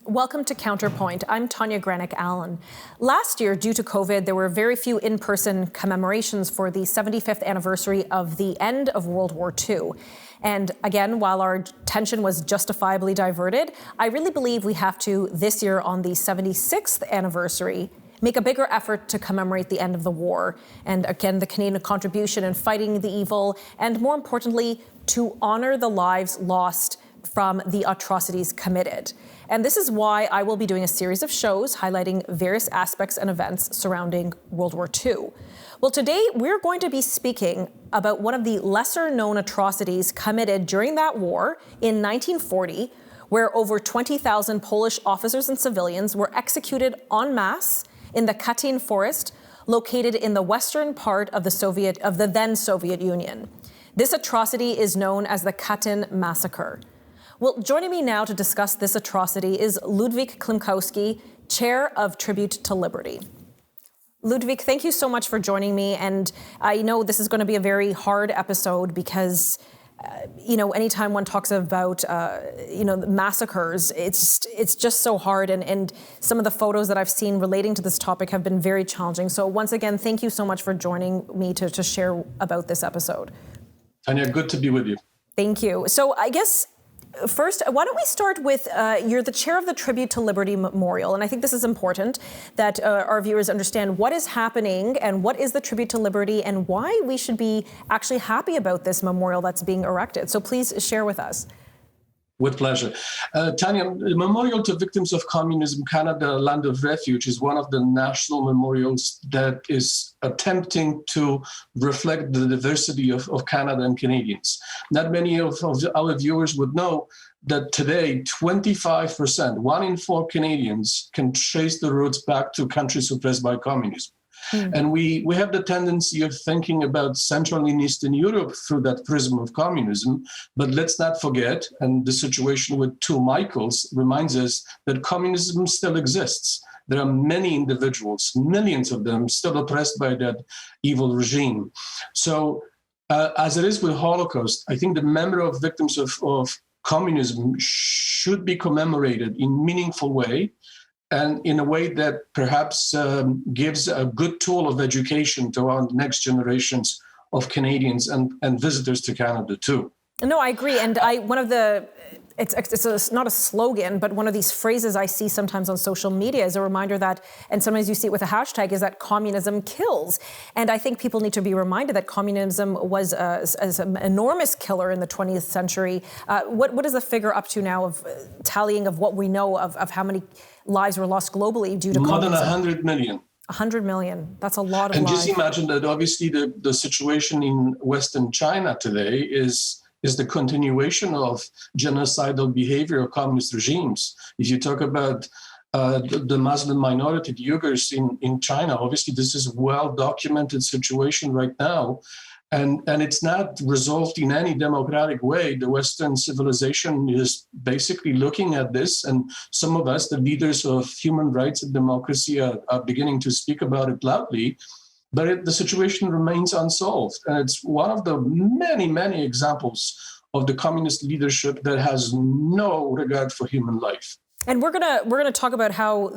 Welcome to Counterpoint. I'm Tanya Granick-Allen. Last year, due to COVID, there were very few in-person commemorations for the 75th anniversary of the end of World War II. And again, while our attention was justifiably diverted, I really believe we have to, this year on the 76th anniversary, make a bigger effort to commemorate the end of the war. And again, the Canadian contribution in fighting the evil, and more importantly, to honor the lives lost from the atrocities committed. And this is why I will be doing a series of shows highlighting various aspects and events surrounding World War II. Well, today we're going to be speaking about one of the lesser-known atrocities committed during that war in 1940, where over 20,000 Polish officers and civilians were executed en masse in the Katyn forest, located in the western part of the then Soviet Union. This atrocity is known as the Katyn Massacre. Well, joining me now to discuss this atrocity is Ludwik Klimkowski, Chair of Tribute to Liberty. Ludwik, thank you so much for joining me. And I know this is going to be a very hard episode because, anytime one talks about, the massacres, it's just so hard. And some of the photos that I've seen relating to this topic have been very challenging. So once again, thank you so much for joining me to share about this episode. Tanya, good to be with you. Thank you. So I guess, first, why don't we start with, you're the chair of the Tribute to Liberty Memorial, and I think this is important that our viewers understand what is happening and what is the Tribute to Liberty and why we should be actually happy about this memorial that's being erected. So please share with us. With pleasure. Tanya, the Memorial to Victims of Communism, Canada, Land of Refuge is one of the national memorials that is attempting to reflect the diversity of Canada and Canadians. Not many of our viewers would know that today, 25%, 1 in 4 Canadians can trace the roots back to countries suppressed by communism. And we have the tendency of thinking about Central and Eastern Europe through that prism of communism. But let's not forget, and the situation with two Michaels reminds us that communism still exists. There are many individuals, millions of them, still oppressed by that evil regime. So as it is with Holocaust, I think the memory of victims of communism should be commemorated in a meaningful way, and in a way that perhaps gives a good tool of education to our next generations of Canadians and visitors to Canada too. No, I agree. And it's not a slogan, but one of these phrases I see sometimes on social media is a reminder that, and sometimes you see it with a hashtag, is that communism kills. And I think people need to be reminded that communism was an enormous killer in the 20th century. What is the figure up to now of tallying of what we know of how many lives were lost globally due to communism? More than 100 million. 100 million. That's a lot of lives. And just imagine that obviously the situation in Western China today is the continuation of genocidal behavior of communist regimes. If you talk about the Muslim minority, the Uyghurs in China, obviously this is a well-documented situation right now. And it's not resolved in any democratic way. The Western civilization is basically looking at this, and some of us, the leaders of human rights and democracy, are beginning to speak about it loudly. But the situation remains unsolved. And it's one of the many, many examples of the communist leadership that has no regard for human life. And we're gonna talk about how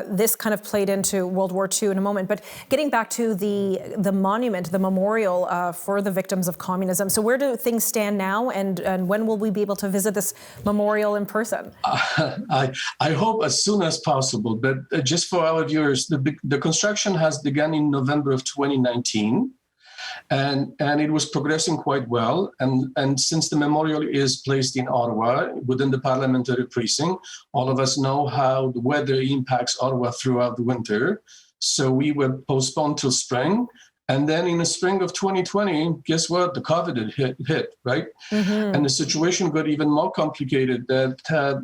this kind of played into World War II in a moment. But getting back to the monument, the memorial for the victims of communism. So where do things stand now, and when will we be able to visit this memorial in person? I hope as soon as possible. But just for our viewers, the construction has begun in November of 2019. And it was progressing quite well. And since the memorial is placed in Ottawa, within the parliamentary precinct, all of us know how the weather impacts Ottawa throughout the winter. So we were postponed till spring. And then in the spring of 2020, guess what? The COVID hit, right? Mm-hmm. And the situation got even more complicated. That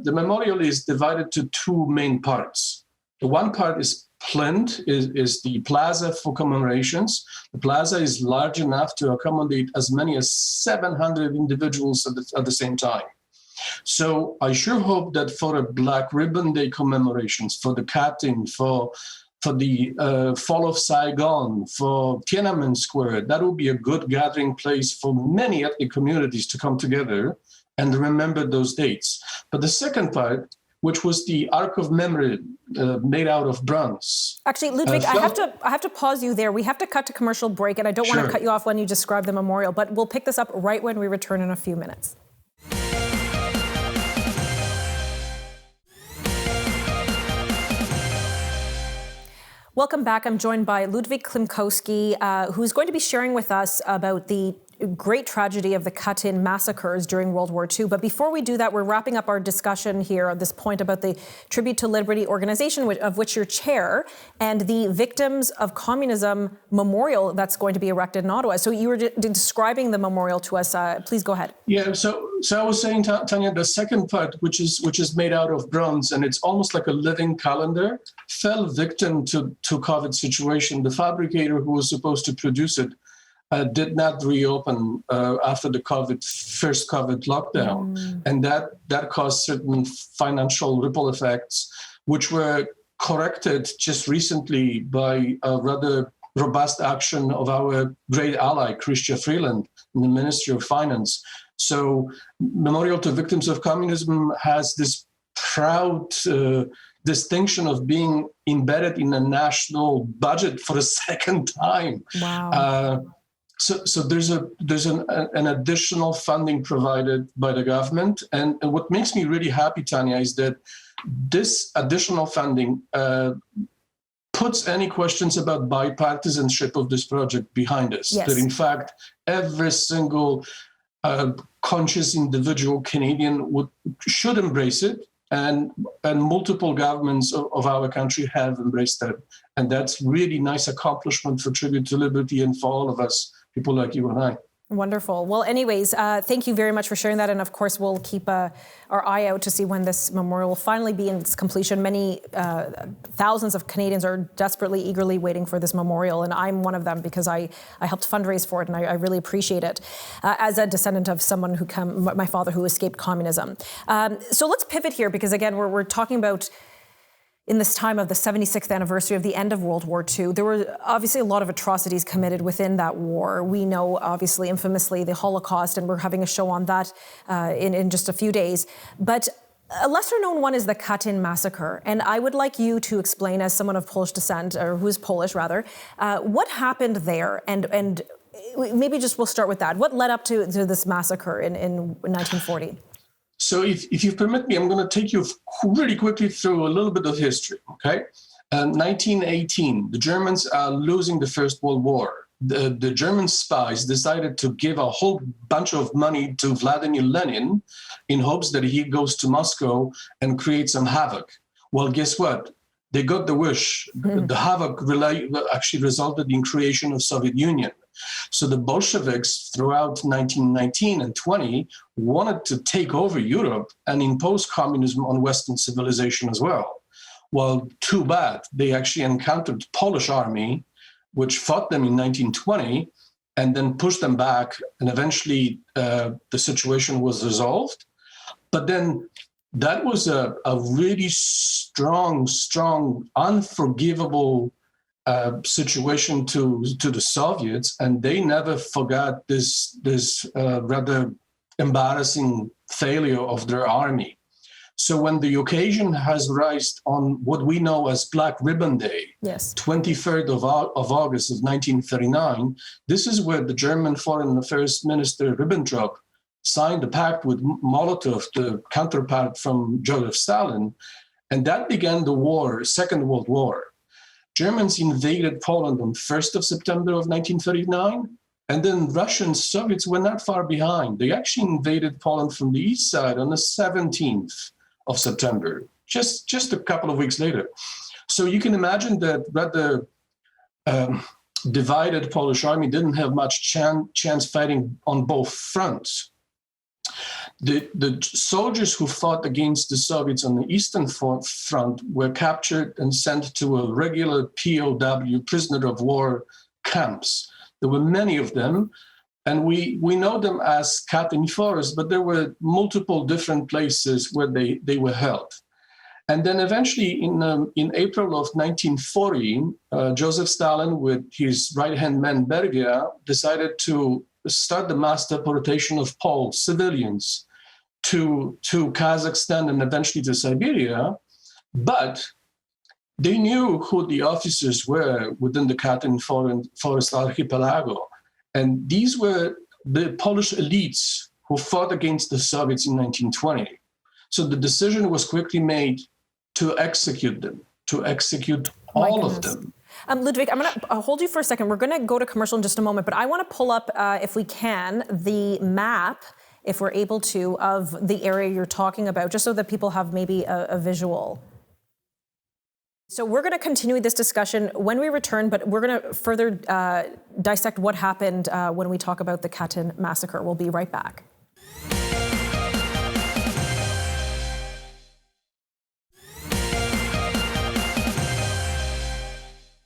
the memorial is divided to two main parts. The one part is plinth, is the plaza for commemorations. The plaza is large enough to accommodate as many as 700 individuals at the same time. So I sure hope that for a Black Ribbon Day commemorations, for the Katyn, for the fall of Saigon, for Tiananmen Square, that will be a good gathering place for many ethnic communities to come together and remember those dates. But the second part which was the Ark of Memory made out of bronze. Actually, Ludwik, I have to pause you there. We have to cut to commercial break, and I don't want to cut you off when you describe the memorial, but we'll pick this up right when we return in a few minutes. Welcome back. I'm joined by Ludwik Klimkowski, who's going to be sharing with us about the great tragedy of the Katyn massacres during World War II. But before we do that, we're wrapping up our discussion here at this point about the Tribute to Liberty organization, of which you're chair, and the Victims of Communism memorial that's going to be erected in Ottawa. So you were describing the memorial to us. Please go ahead. Yeah, so I was saying, Tanya, the second part, which is made out of bronze, and it's almost like a living calendar, fell victim to COVID situation. The fabricator who was supposed to produce it did not reopen after the first COVID lockdown. And that caused certain financial ripple effects, which were corrected just recently by a rather robust action of our great ally, Chrystia Freeland, in the Ministry of Finance. So Memorial to Victims of Communism has this proud distinction of being embedded in a national budget for a second time. Wow. So there's an additional funding provided by the government. And what makes me really happy, Tanya, is that this additional funding puts any questions about bipartisanship of this project behind us. Yes. That in fact, every single conscious individual Canadian should embrace it. And multiple governments of our country have embraced it. And that's really nice accomplishment for Tribute to Liberty and for all of us, people like you and I. Wonderful. Well, anyways, thank you very much for sharing that. And of course, we'll keep our eye out to see when this memorial will finally be in its completion. Many thousands of Canadians are desperately, eagerly waiting for this memorial. And I'm one of them because I helped fundraise for it. And I really appreciate it as a descendant of someone my father who escaped communism. So let's pivot here because, again, we're talking about in this time of the 76th anniversary of the end of World War II, there were obviously a lot of atrocities committed within that war. We know, obviously, infamously, the Holocaust, and we're having a show on that in just a few days. But a lesser-known one is the Katyn Massacre. And I would like you to explain, as someone of Polish descent, or who is Polish, rather, what happened there, and maybe just we'll start with that. What led up to this massacre in 1940? So if you permit me, I'm going to take you really quickly through a little bit of history, okay? 1918, the Germans are losing the First World War. The German spies decided to give a whole bunch of money to Vladimir Lenin in hopes that he goes to Moscow and creates some havoc. Well, guess what? They got the wish. The havoc actually resulted in creation of Soviet Union. So the Bolsheviks throughout 1919 and 20 wanted to take over Europe and impose communism on Western civilization as well. Well, too bad. They actually encountered Polish army, which fought them in 1920 and then pushed them back. And eventually the situation was resolved. But then that was a really strong, unforgivable situation to the Soviets, and they never forgot this rather embarrassing failure of their army. So when the occasion has risen on what we know as Black Ribbon Day, yes, 23rd of August of 1939, this is where the German Foreign Affairs Minister Ribbentrop signed a pact with Molotov, the counterpart from Joseph Stalin, and that began the war, Second World War. Germans invaded Poland on 1st of September of 1939, and then Russians, Soviets were not far behind. They actually invaded Poland from the east side on the 17th of September, just a couple of weeks later. So you can imagine that rather divided Polish army didn't have much chance fighting on both fronts. The soldiers who fought against the Soviets on the Eastern Front were captured and sent to a regular POW, prisoner of war, camps. There were many of them, and we know them as Katyn Forest, but there were multiple different places where they were held. And then eventually in April of 1940, Joseph Stalin, with his right-hand man Bergia, decided to start the mass deportation of Poles, civilians, to Kazakhstan and eventually to Siberia, but they knew who the officers were within the Katyn Forest Archipelago. And these were the Polish elites who fought against the Soviets in 1920. So the decision was quickly made to execute them, to execute all of them. Ludwik, I'm going to hold you for a second. We're going to go to commercial in just a moment, but I want to pull up, if we can, the map, if we're able to, of the area you're talking about, just so that people have maybe a visual. So we're going to continue this discussion when we return, but we're going to further dissect what happened when we talk about the Katyn Massacre. We'll be right back.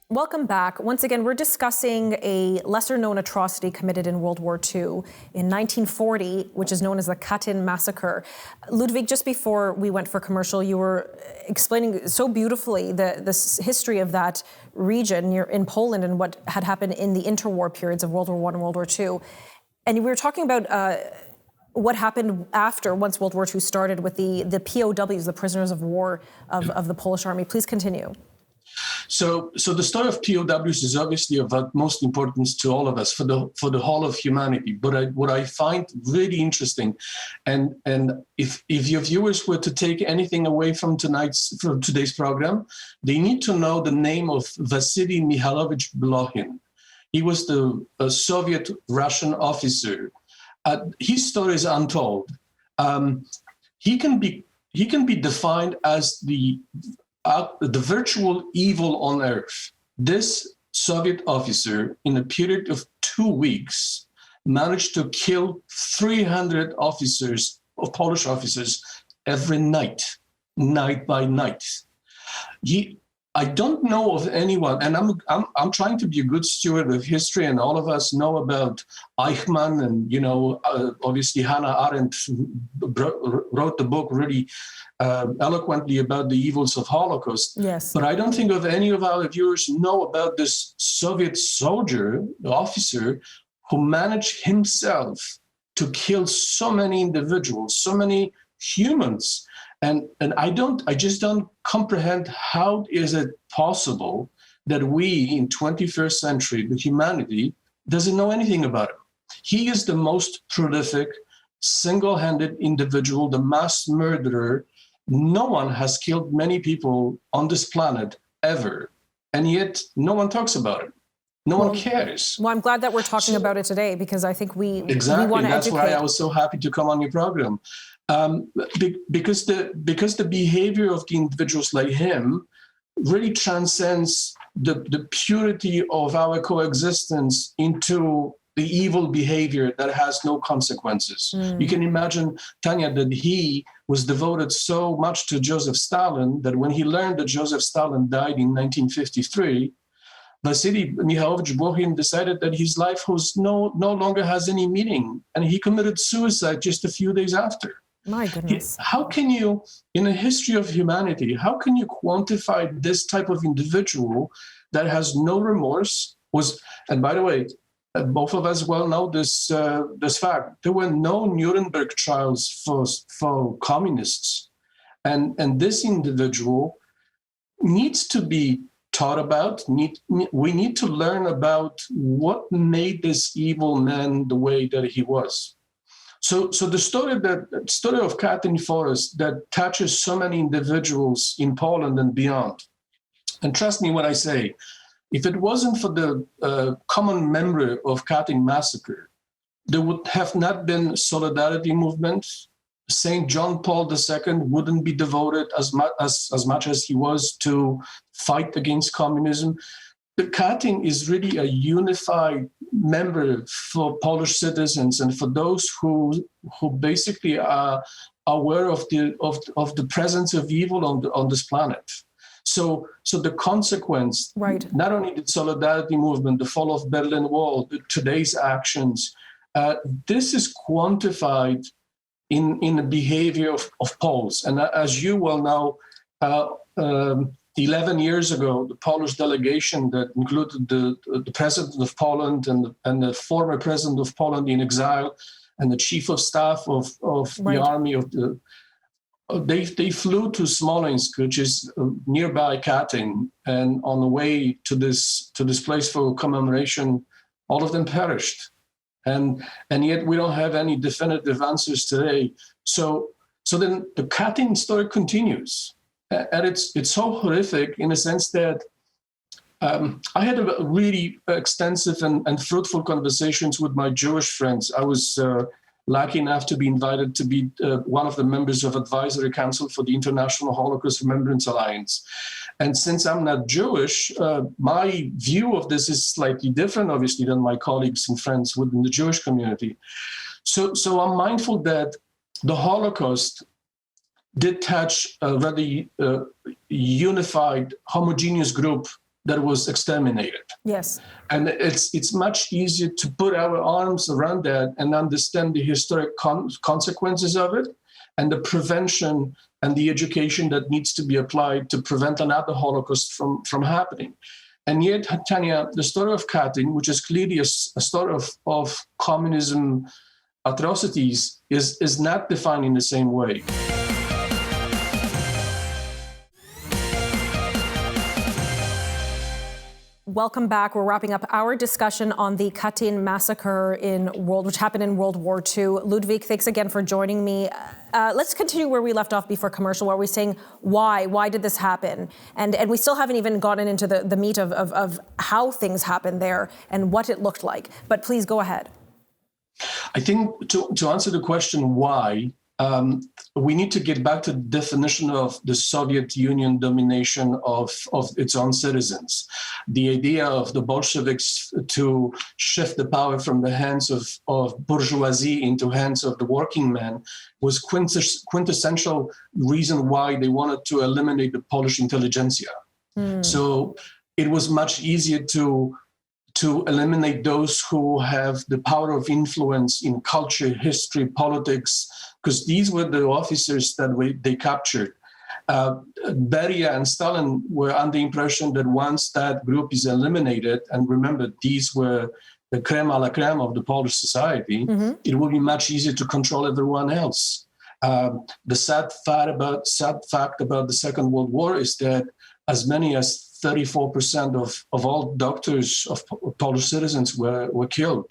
Welcome back. Once again, we're discussing a lesser-known atrocity committed in World War II in 1940, which is known as the Katyn Massacre. Ludwik, just before we went for commercial, you were explaining so beautifully the history of that region in Poland and what had happened in the interwar periods of World War I and World War II. And we were talking about what happened after, once World War II started, with the POWs, the prisoners of war of the Polish army. Please continue. So the story of POWs is obviously of utmost importance to all of us, for the whole of humanity. But what I find really interesting, and if your viewers were to take anything away from today's program, they need to know the name of Vasily Mikhailovich Blokhin. He was a Soviet Russian officer. His story is untold. He can be defined as the virtual evil on earth. This Soviet officer, in a period of 2 weeks, managed to kill 300 Polish officers every night by night. I don't know of anyone, and I'm trying to be a good steward of history, and all of us know about Eichmann, and obviously Hannah Arendt wrote the book really eloquently about the evils of Holocaust. Yes. But I don't think of any of our viewers know about this Soviet soldier, officer, who managed himself to kill so many individuals, so many humans. And I just don't comprehend how is it possible that we in 21st century, the humanity, doesn't know anything about him. He is the most prolific, single-handed individual, the mass murderer. No one has killed many people on this planet ever, and yet no one talks about it. No one cares. Well, I'm glad that we're talking about it today, because I think we want to educate. That's why I was so happy to come on your program. Because the behavior of the individuals like him really transcends the purity of our coexistence into the evil behavior that has no consequences. You can imagine, Tanya, that he was devoted so much to Joseph Stalin that when he learned that Joseph Stalin died in 1953, Vasily Mikhailovich Blokhin decided that his life no longer has any meaning, and he committed suicide just a few days after. My goodness. How can you, in a history of humanity, how can you quantify this type of individual that has no remorse? And by the way, both of us well know this fact. There were no Nuremberg trials for communists. And this individual needs to be taught about. We need to learn about what made this evil man the way that he was. So the story of Katyn Forest that touches so many individuals in Poland and beyond, and trust me when I say, if it wasn't for the common memory of Katyn Massacre, there would have not been solidarity movement. Saint John Paul II wouldn't be devoted as much as he was to fight against communism. The Katyn is really a unified memory for Polish citizens and for those who basically are aware of the presence of evil on this planet. So the consequence, right, not only the solidarity movement, the fall of Berlin Wall, today's actions, this is quantified in the behavior of Poles. And as you well know, 11 years ago, the Polish delegation that included the president of Poland and the former president of Poland in exile and the chief of staff of Right. the army of the. They flew to Smolensk, which is nearby Katyn, and on the way to this place for commemoration, all of them perished, and yet we don't have any definitive answers today. So then the Katyn story continues, and it's so horrific in a sense that I had a really extensive and fruitful conversations with my Jewish friends. I was lucky enough to be invited to be one of the members of Advisory Council for the International Holocaust Remembrance Alliance. And since I'm not Jewish, my view of this is slightly different, obviously, than my colleagues and friends within the Jewish community. So I'm mindful that the Holocaust did touch a very unified, homogeneous group that was exterminated. Yes. And it's much easier to put our arms around that and understand the historic consequences of it and the prevention and the education that needs to be applied to prevent another Holocaust from happening. And yet, Tanya, the story of Katyn, which is clearly a story of communism atrocities, is not defined in the same way. Welcome back. We're wrapping up our discussion on the Katyn Massacre which happened in World War II. Ludwik, thanks again for joining me. Let's continue where we left off before commercial, where we're saying why did this happen? And we still haven't even gotten into the meat of how things happened there and what it looked like. But please go ahead. I think to answer the question why, we need to get back to the definition of the Soviet Union domination of its own citizens. The idea of the Bolsheviks to shift the power from the hands of bourgeoisie into hands of the working man was quintessential reason why they wanted to eliminate the Polish intelligentsia. So it was much easier to eliminate those who have the power of influence in culture, history, politics, because these were the officers that they captured. Beria and Stalin were under the impression that once that group is eliminated, and remember, these were the creme a la creme of the Polish society, it will be much easier to control everyone else. The sad fact about the Second World War is that as many as 34% of all doctors of Polish citizens were killed,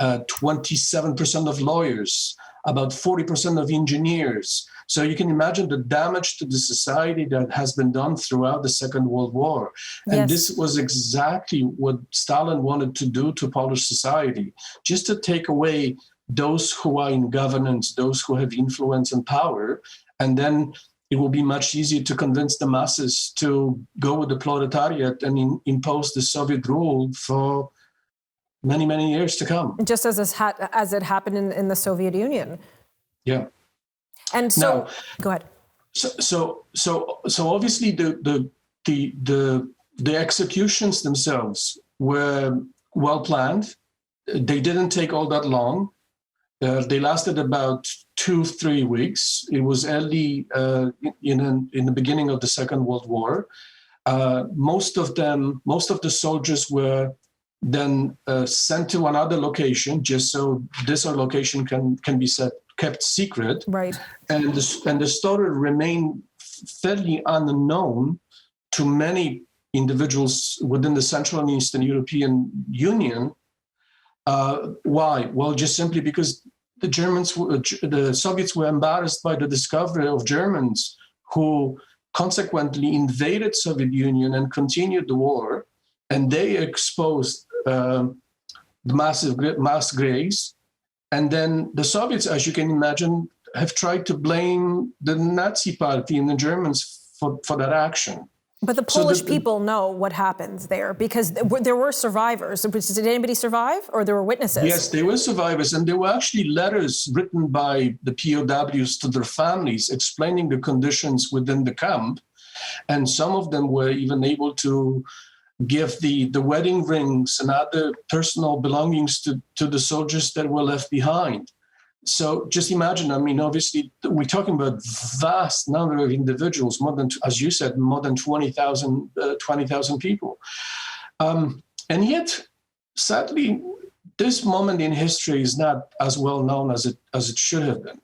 27% of lawyers, about 40% of engineers. So you can imagine the damage to the society that has been done throughout the Second World War. And this was exactly what Stalin wanted to do to Polish society, just to take away those who are in governance, those who have influence and power, and then it will be much easier to convince the masses to go with the proletariat and impose the Soviet rule for many, many years to come. Just as it happened in the Soviet Union. Yeah. And so, go ahead. So obviously the executions themselves were well planned. They didn't take all that long. They lasted about 2-3 weeks. It was early in the beginning of the Second World War. Most of the soldiers were then sent to another location, just so this location can be kept secret. Right. And the story remained fairly unknown to many individuals within the Central and Eastern European Union. Why? Well, just simply because the Soviets were embarrassed by the discovery of Germans who consequently invaded Soviet Union and continued the war, and they exposed the mass graves. And then the Soviets, as you can imagine, have tried to blame the Nazi party and the Germans for that action. But the Polish people know what happens there because there were survivors. Did anybody survive, or there were witnesses? Yes, there were survivors, and there were actually letters written by the POWs to their families explaining the conditions within the camp. And some of them were even able to give the wedding rings and other personal belongings to the soldiers that were left behind. So just imagine, I mean, obviously, we're talking about vast number of individuals, more than, as you said, more than 20,000 people. And yet, sadly, this moment in history is not as well known as it should have been.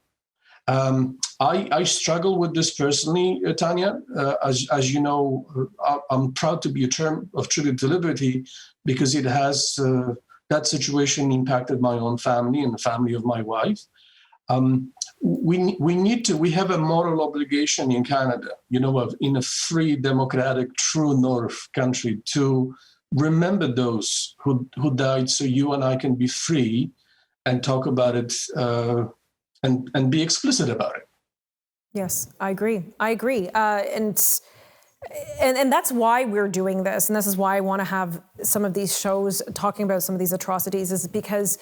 I struggle with this personally, Tanya. As you know, I'm proud to be a term of tribute to liberty because it has that situation impacted my own family and the family of my wife. We have a moral obligation in Canada, in a free, democratic, true North country to remember those who died so you and I can be free and talk about it and be explicit about it. Yes, I agree. And that's why we're doing this, and this is why I want to have some of these shows talking about some of these atrocities, is because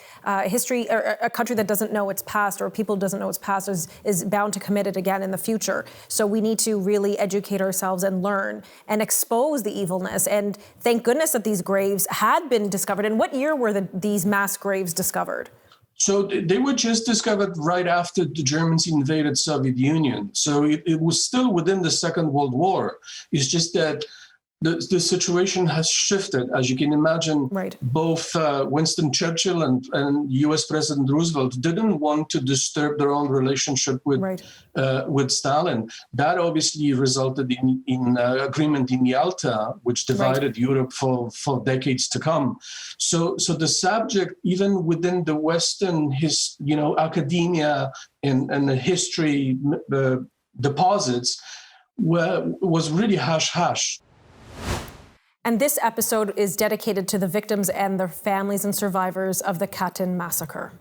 history, or a country that doesn't know its past, or people doesn't know its past, is bound to commit it again in the future. So we need to really educate ourselves and learn and expose the evilness. And thank goodness that these graves had been discovered. And what year were these mass graves discovered? So they were just discovered right after the Germans invaded Soviet Union. So it was still within the Second World War. It's just that the situation has shifted. As you can imagine, right. Both Winston Churchill and U.S. President Roosevelt didn't want to disturb their own relationship with Stalin. That obviously resulted in agreement in Yalta, which divided Europe for decades to come. So the subject, even within the Western academia and the history deposits, was really hush-hush. And this episode is dedicated to the victims and their families and survivors of the Katyn Massacre.